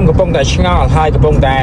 កំពុងតែឆ្ងល់ហើយកំពុងតែ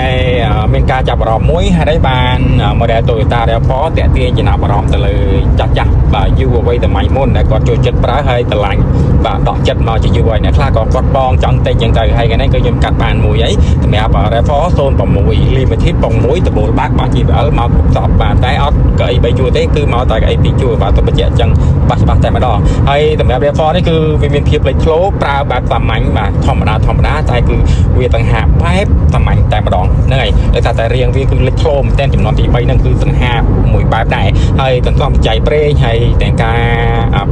មានការចាប់អារម្មណ៍មួយហើយដែរបាន model Toyota RAV4 តាក់ទាញចំណាប់អារម្មណ៍ទៅលើចាស់ចាស់បាទយូរអ្វីសម័យមុនដែលគាត់ចូលចិត្តប្រើហើយតម្លាញបាទដកចិត្តមកជាយូរហើយអ្នកខ្លះក៏គាត់បងចង់ទិញចឹងទៅហើយថ្ងៃនេះគឺខ្ញុំកាត់បានមួយអីសម្រាប់ RAV4 06 Limited ប៉ុងមួយដបូលបាក់របស់ GVL មកគ្រប់សពបាទតែអត់កៅអី3ជួរទេគឺមកតែកៅអី2ជួរបាទទៅបញ្ជាក់ចឹងច្បាស់តែម្ដងហើយសម្រាប់ RAV4 នេះគឺវាមានភាពលេចធ្លោប្រើបែបសាមញ្ញបាទធម្មតាតែគឺវាទាំងហាបែបសាមញ្ញតែម្ដងហ្នឹងហើយដោយសារតែរៀងវាគឺលេចធ្លោមែនតែចំនួនទី3ហ្នឹងគឺទាំងហាមួយបែបដែរហើយទាំងសំចៃប្រេងហើយទាំងការ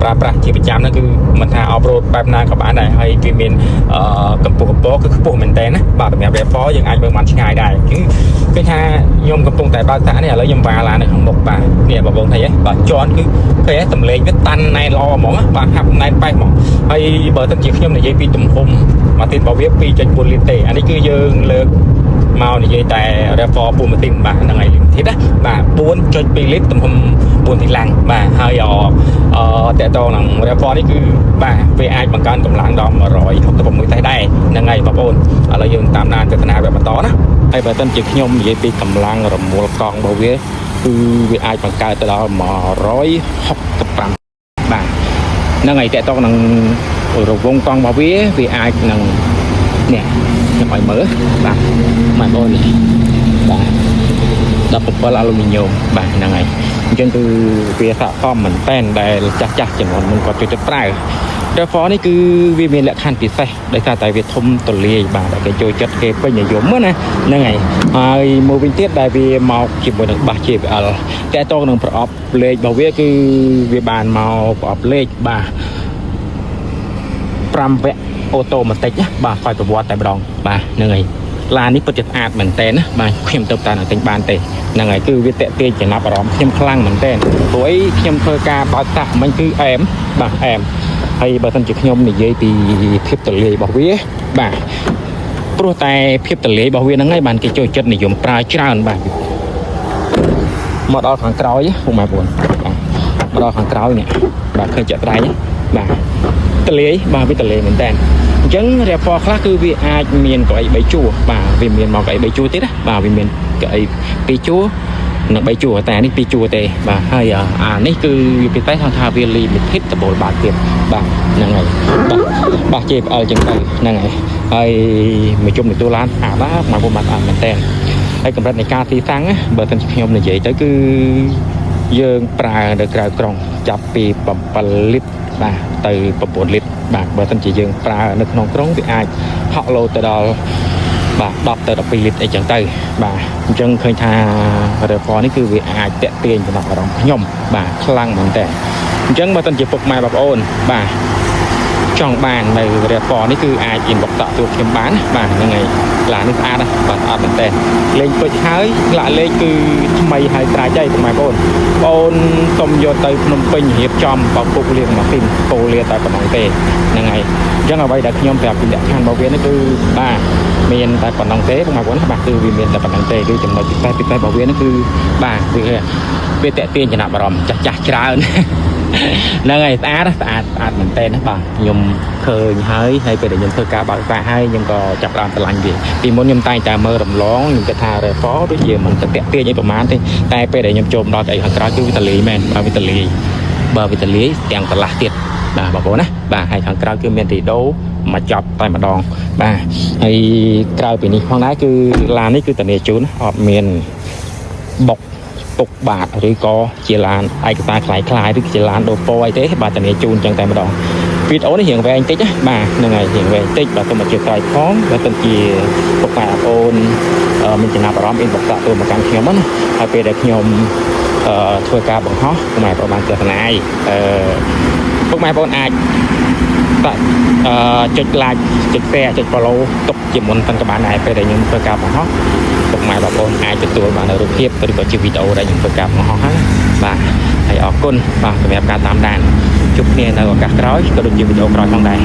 ប្រើប្រាស់ជាប្រចាំហ្នឹងគឺមិនថាអបរ៉ូតបែបណាក៏បានដែរហើយវាមានកម្ពស់គឺខ្ពស់មែនតើណាបាទសម្រាប់ RAV4 យើងអាចមើលបានឆ្ងាយដែរគឺឃើញថាខ្ញុំកំពុងតែបើកតាក់នេះឥឡូវខ្ញុំវាឡាននៅខាងមុខបាទនេះបងប្អូនthấyហ៎បាទជន់គឺឃើញតម្លេងវាតាន់ណែនល្អហ្មងបាទហាប់ណែនប៉េះហ្មងហើយបើសិនជាខ្ញុំនិយាយពីទំហំម៉ាស៊ីនរបស់វា 2.4 លីត្រទេអានេះគឺយើងលើកមកនិយាយតែ RAV4 ពូម៉ាស៊ីនបាទហ្នឹងហើយ Limited ណាបាទ 4.2 លីត្រទំហំ4ទីឡាំងបាទហើយតកតងនឹង RAV4 នេះគឺបាទវាអាចបង្កើនកម្លាំងដល់166តែដែរហ្នឹងហើយបងប្អូនឥឡូវយើងតាមដានទស្សនាវគ្គបន្តណាហើយបើសិនជាខ្ញុំនិយាយពីកម្លាំងរមូលកង់របស់វាគឺវាអាចបង្កើតទៅដល់165បាទហ្នឹងហើយតកតងនឹងរវងកង់របស់វាអាចនឹងនេះខ្ញុំឲ្យមើលបាទបងប្អូននេះបាទ17អាឡូមីញ៉ូមបាទហ្នឹងហើយអញ្ចឹងគឺវាស័ក្តិសមមែនតែនដែលចាស់ចំនួនមុនគាត់ចូលចិត្តប្រើ RAV4 នេះគឺវាមានលក្ខខណ្ឌពិសេសដោយសារតែវាធំទូលាយបាទគេចូលចិត្តគេពេញនិយមណាហ្នឹងហើយមួយវិញទៀតដែលវាមកជាមួយនឹងបាស JBL តែតងនឹងប្រអប់លេខរបស់វាគឺវាបានមកប្រអប់លេខបាទ5វគ្គអូតូម៉ាទិកបាទខ្សោយប្រវត្តិតែម្ដងបាទហ្នឹងហើយឡាននេះពិតជាស្អាតមែនតើណាបាទខ្ញុំទៅតែទិញបានទេហ្នឹងហើយគឺវាតាក់ទាញចំណាប់អារម្មណ៍ខ្ញុំខ្លាំងមែនតើព្រោះអីខ្ញុំធ្វើការបើកតាក់មិញគឺអែមបាទអែមហើយបើសិនជាខ្ញុំនិយាយពីភាពទលាយរបស់វាបាទព្រោះតែភាពទលាយរបស់វាហ្នឹងហើយបានគេចូលចិត្តនិយមប្រើច្រើនបាទមកដល់ខាងក្រោយពុកម៉ែបងមកដល់ខាងក្រោយនេះបាទឃើញចាក់ត្រៃបាទទលាយបាទវាទលាយមែនតើអញ្ចឹង RAV4 ខ្លះគឺវាអាចមានកៅអី3ជួរបាទវាមានមកកៅអី3ជួរទៀតណាបាទវាមានកៅអី2ជួរនិង3ជួរតែនេះ2ជួរទេបាទហើយអានេះគឺវាពិសេសថាវា Limited ដបូលបាតទៀតបាទហ្នឹងហើយបាទ JBL ចឹងទៅហ្នឹងហើយមួយជុំនៃទូឡានស្អាតណាស់មកពុំបានស្អាតមែនតើហើយកម្រិតនៃការទីតាំងបើសិនជាខ្ញុំនិយាយទៅគឺយើងប្រើនៅក្រៅក្រុងចាប់ពី7លីត្របាទទៅ9លីត្របាទបើសិនជាយើងប្រើនៅក្នុងក្រុងវាអាចហក់លោទៅដល់បាទ10ទៅ12លីត្រអីចឹងទៅបាទអញ្ចឹងឃើញថា RAV4 នេះគឺវាអាចតាក់ទាញចំណាប់អារម្មណ៍ខ្ញុំបាទខ្លាំងមែនតើអញ្ចឹងបើសិនជាពុកម៉ែបងប្អូនបាទចង់បាននៅ RAV4 នេះគឺអាច inbox តាក់ទួខ្ញុំបានបាទហ្នឹងហើយឡាននេះស្អាតណាស់បាទស្អាតមែនតើលេខពេជ្រហើយលាក់លេខគឺថ្មីហើយត្រាច់ហើយពុកម៉ែបងប្អូនសុំយកទៅភ្នំពេញរៀបចំបោកពុកលាងម៉ាស៊ីនពោលាតែប៉ុណ្ណឹងទេហ្នឹងហើយអញ្ចឹងអ្វីដែលខ្ញុំប្រាប់ពីលក្ខខណ្ឌរបស់វានេះគឺបាទមានតែប៉ុណ្ណឹងទេពុកម៉ែបងបាទគឺវាមានតែប៉ុណ្ណឹងទេគឺចំណុចពិសេសរបស់វានេះគឺបាទវាតាក់ទាញចំណាប់អារម្មណ៍ចាស់ច្រើនហ្នឹងហើយស្អាតមែនតើណាបាទខ្ញុំឃើញហើយពេលដែលខ្ញុំធ្វើការបើកតាក់ហើយខ្ញុំក៏ចាប់ដើមស្រឡាញ់វាពីមុនខ្ញុំតែងតែមើលរំលងខ្ញុំគិតថា RAV4 ដូចជាមិនទៅតាក់ទាញអីប្រហែលទេតែពេលដែលខ្ញុំចូលមកដល់ខាងក្រោយគឺវាទលាយមែនបាទវាទលាយទាំងកន្លះទៀតបាទបងប្អូនណាបាទហើយខាងក្រៅគឺមានរីដូមកចប់តែម្ដងបាទហើយក្រៅពីនេះផងដែរគឺឡាននេះគឺធានាជូនអត់មានបុកពុកបាទឬក៏ជាឡានឯកសារคล้ายឬជាឡានដូរពណ៌អីទេបាទធានាជូនចឹងតែម្ដងវីដេអូនេះរៀងវែងតិចណាបាទហ្នឹងហើយរៀងវែងតិចបាទសូមអធិស្ឋានផងបើសិនជាពុកម៉ែបងប្អូនមានចំណាប់អារម្មណ៍ inbox តាក់ទងមកកាន់ខ្ញុំណាហើយពេលដែលខ្ញុំធ្វើការបង្ហោះពុកម៉ែបងប្អូនបានទស្សនាពុកម៉ែបងប្អូនអាចចុច like ចុច share ចុច follow ទុកជាមុនប៉ុន្តែបានដែរពេលដែលខ្ញុំធ្វើការបង្ហោះពុកម៉ែបងប្អូនអាចទទួលបានរូបភាពឬក៏ជាវីដេអូដែលខ្ញុំធ្វើការបង្ហោះហ្នឹងបាទហើយអរគុណបាទសម្រាប់ការតាមដានជួបគ្នានៅឱកាសក្រោយក៏ដូចជាវីដេអូក្រោយផងដែរ